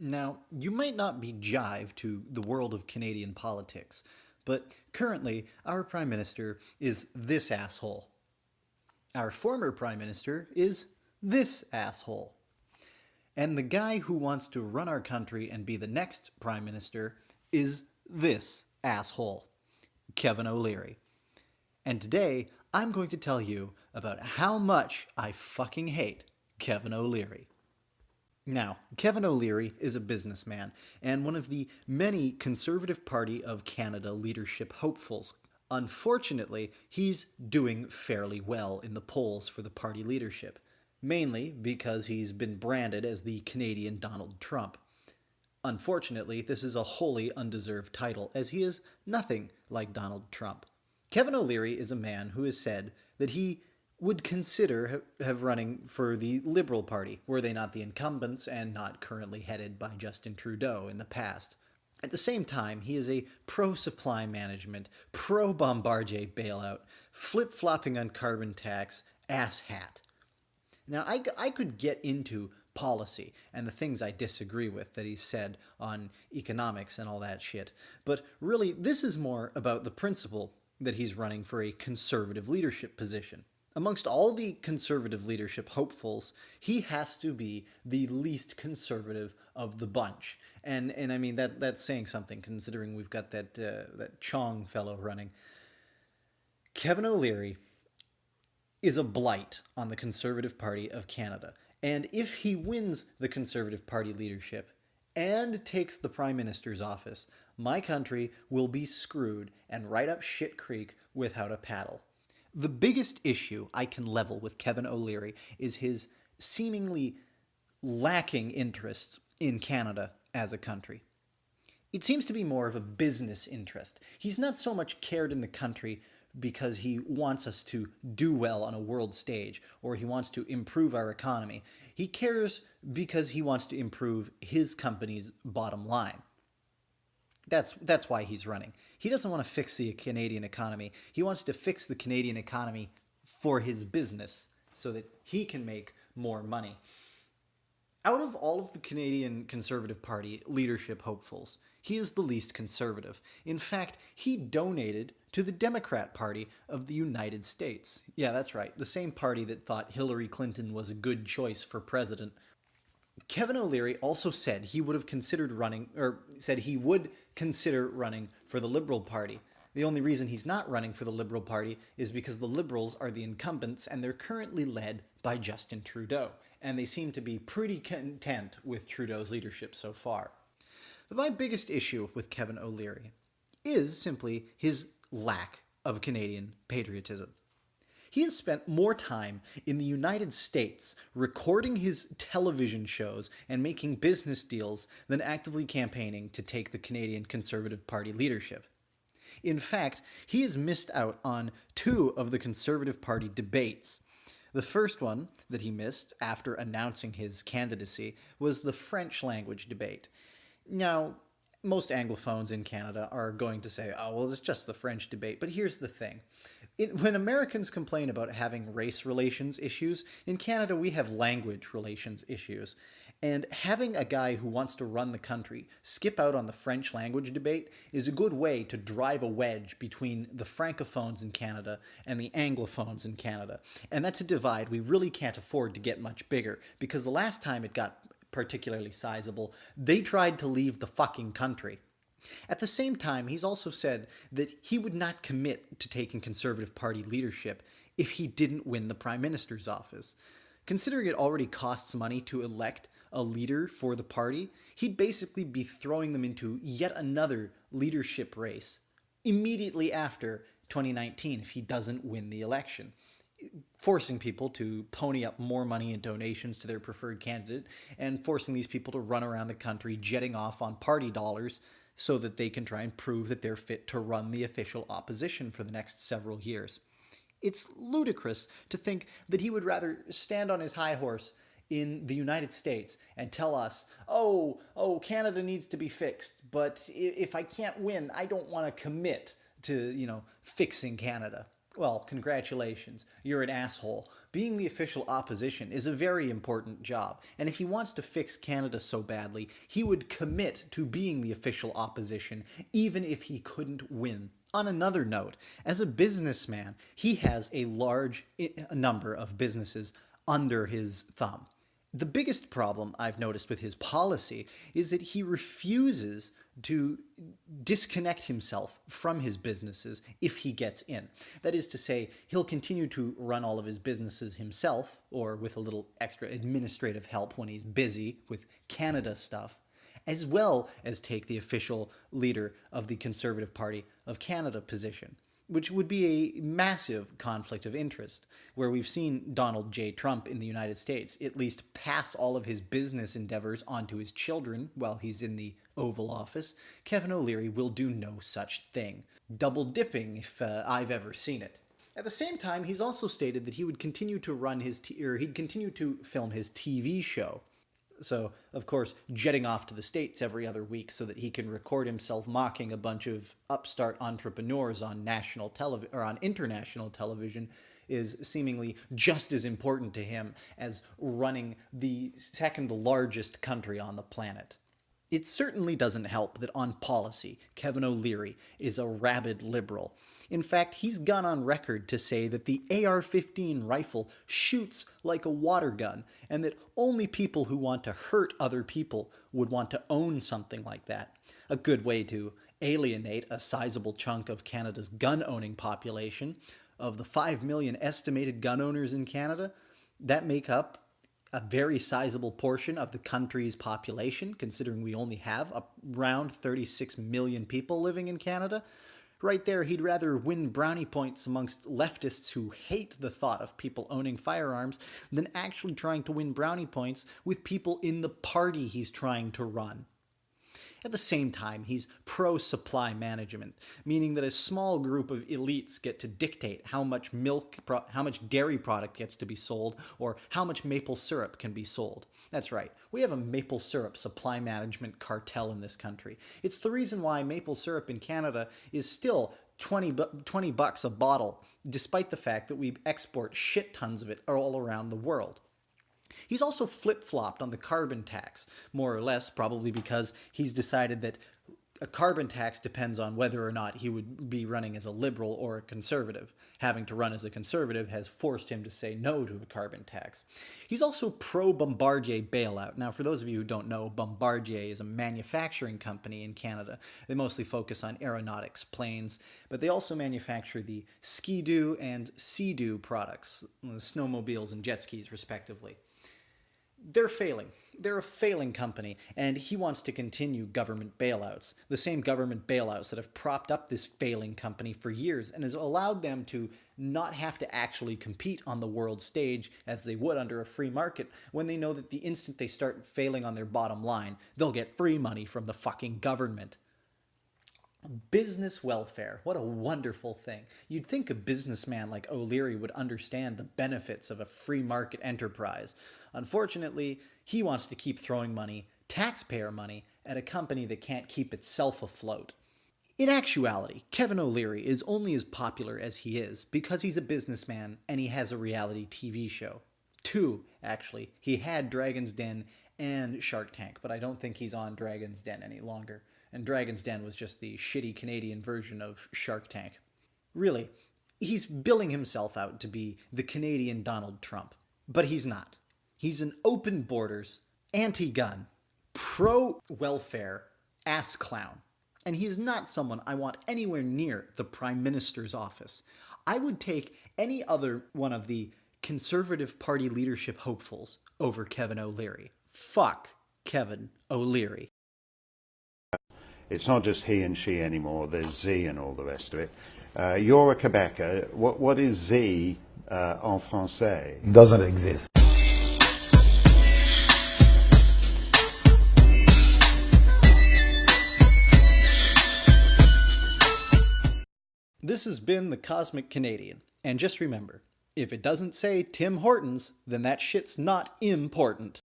Now, you might not be jive to the world of Canadian politics, but currently our Prime Minister is this asshole. Our former Prime Minister is this asshole. And the guy who wants to run our country and be the next Prime Minister is this asshole, Kevin O'Leary. And today, I'm going to tell you about how much I fucking hate Kevin O'Leary. Now, Kevin O'Leary is a businessman and one of the many Conservative Party of Canada leadership hopefuls. Unfortunately, he's doing fairly well in the polls for the party leadership, mainly because he's been branded as the Canadian Donald Trump. Unfortunately, this is a wholly undeserved title, as he is nothing like Donald Trump. Kevin O'Leary is a man who has said that he would consider have running for the Liberal Party, were they not the incumbents and not currently headed by Justin Trudeau in the past. At the same time, he is a pro-supply management, pro-Bombardier bailout, flip-flopping on carbon tax, asshat. Now, I could get into policy and the things I disagree with that he's said on economics and all that shit, but really, this is more about the principle that he's running for a conservative leadership position. Amongst all the conservative leadership hopefuls, he has to be the least conservative of the bunch. And I mean, that's saying something, considering we've got that Chong fellow running. Kevin O'Leary is a blight on the Conservative Party of Canada. And if he wins the Conservative Party leadership and takes the Prime Minister's office, my country will be screwed and right up shit creek without a paddle. The biggest issue I can level with Kevin O'Leary is his seemingly lacking interest in Canada as a country. It seems to be more of a business interest. He's not so much cared in the country because he wants us to do well on a world stage or he wants to improve our economy. He cares because he wants to improve his company's bottom line. That's why he's running. He doesn't want to fix the Canadian economy. He wants to fix the Canadian economy for his business so that he can make more money. Out of all of the Canadian Conservative Party leadership hopefuls, he is the least conservative. In fact, he donated to the Democrat Party of the United States. Yeah, that's right. The same party that thought Hillary Clinton was a good choice for president. Kevin O'Leary also said he would consider running for the Liberal Party. The only reason he's not running for the Liberal Party is because the Liberals are the incumbents and they're currently led by Justin Trudeau. And they seem to be pretty content with Trudeau's leadership so far. But my biggest issue with Kevin O'Leary is simply his lack of Canadian patriotism. He has spent more time in the United States recording his television shows and making business deals than actively campaigning to take the Canadian Conservative Party leadership. In fact, he has missed out on 2 of the Conservative Party debates. The first one that he missed after announcing his candidacy was the French language debate. Now, most Anglophones in Canada are going to say, oh, well, it's just the French debate. But here's the thing. When Americans complain about having race relations issues, in Canada we have language relations issues. And having a guy who wants to run the country skip out on the French language debate is a good way to drive a wedge between the Francophones in Canada and the Anglophones in Canada. And that's a divide we really can't afford to get much bigger, because the last time it got particularly sizable, they tried to leave the fucking country. At the same time, he's also said that he would not commit to taking Conservative Party leadership if he didn't win the Prime Minister's office. Considering it already costs money to elect a leader for the party, he'd basically be throwing them into yet another leadership race immediately after 2019 if he doesn't win the election, forcing people to pony up more money and donations to their preferred candidate and forcing these people to run around the country jetting off on party dollars so that they can try and prove that they're fit to run the official opposition for the next several years. It's ludicrous to think that he would rather stand on his high horse in the United States and tell us, Canada needs to be fixed, but if I can't win, I don't want to commit to, fixing Canada. Well, congratulations. You're an asshole. Being the official opposition is a very important job, and if he wants to fix Canada so badly, he would commit to being the official opposition, even if he couldn't win. On another note, as a businessman, he has a large number of businesses under his thumb. The biggest problem I've noticed with his policy is that he refuses to disconnect himself from his businesses if he gets in. That is to say, he'll continue to run all of his businesses himself, or with a little extra administrative help when he's busy with Canada stuff, as well as take the official leader of the Conservative Party of Canada position, which would be a massive conflict of interest, where we've seen Donald J. Trump in the United States at least pass all of his business endeavors onto his children while he's in the Oval Office. Kevin O'Leary will do no such thing. Double dipping, if I've ever seen it. At the same time, he's also stated that he would continue to run he'd continue to film his TV show. So, of course, jetting off to the States every other week so that he can record himself mocking a bunch of upstart entrepreneurs on national television or on international television is seemingly just as important to him as running the second largest country on the planet. It certainly doesn't help that on policy, Kevin O'Leary is a rabid liberal. In fact, he's gone on record to say that the AR-15 rifle shoots like a water gun, and that only people who want to hurt other people would want to own something like that. A good way to alienate a sizable chunk of Canada's gun-owning population. Of the 5 million estimated gun owners in Canada, that make up a very sizable portion of the country's population, considering we only have around 36 million people living in Canada. Right there, he'd rather win brownie points amongst leftists who hate the thought of people owning firearms than actually trying to win brownie points with people in the party he's trying to run. At the same time, he's pro-supply management, meaning that a small group of elites get to dictate how much how much dairy product gets to be sold, or how much maple syrup can be sold. That's right, we have a maple syrup supply management cartel in this country. It's the reason why maple syrup in Canada is still 20 bucks a bottle, despite the fact that we export shit tons of it all around the world. He's also flip-flopped on the carbon tax, more or less probably because he's decided that a carbon tax depends on whether or not he would be running as a liberal or a conservative. Having to run as a conservative has forced him to say no to a carbon tax. He's also pro-Bombardier bailout. Now, for those of you who don't know, Bombardier is a manufacturing company in Canada. They mostly focus on aeronautics, planes, but they also manufacture the Ski-Doo and Sea-Doo products, snowmobiles and jet skis, respectively. They're failing. They're a failing company, and he wants to continue government bailouts. The same government bailouts that have propped up this failing company for years and has allowed them to not have to actually compete on the world stage as they would under a free market, when they know that the instant they start failing on their bottom line, they'll get free money from the fucking government. Business welfare. What a wonderful thing. You'd think a businessman like O'Leary would understand the benefits of a free market enterprise. Unfortunately, he wants to keep throwing money, taxpayer money, at a company that can't keep itself afloat. In actuality, Kevin O'Leary is only as popular as he is because he's a businessman and he has a reality TV show. 2, actually. He had Dragon's Den and Shark Tank, but I don't think he's on Dragon's Den any longer. And Dragon's Den was just the shitty Canadian version of Shark Tank. Really, he's billing himself out to be the Canadian Donald Trump. But he's not. He's an open borders, anti-gun, pro-welfare ass clown. And he is not someone I want anywhere near the Prime Minister's office. I would take any other one of the Conservative Party leadership hopefuls over Kevin O'Leary. Fuck Kevin O'Leary. It's not just he and she anymore, there's Z and all the rest of it. You're a Quebecer. What is Z en français? Doesn't exist. This has been the Cosmic Canadian. And just remember, if it doesn't say Tim Hortons, then that shit's not important.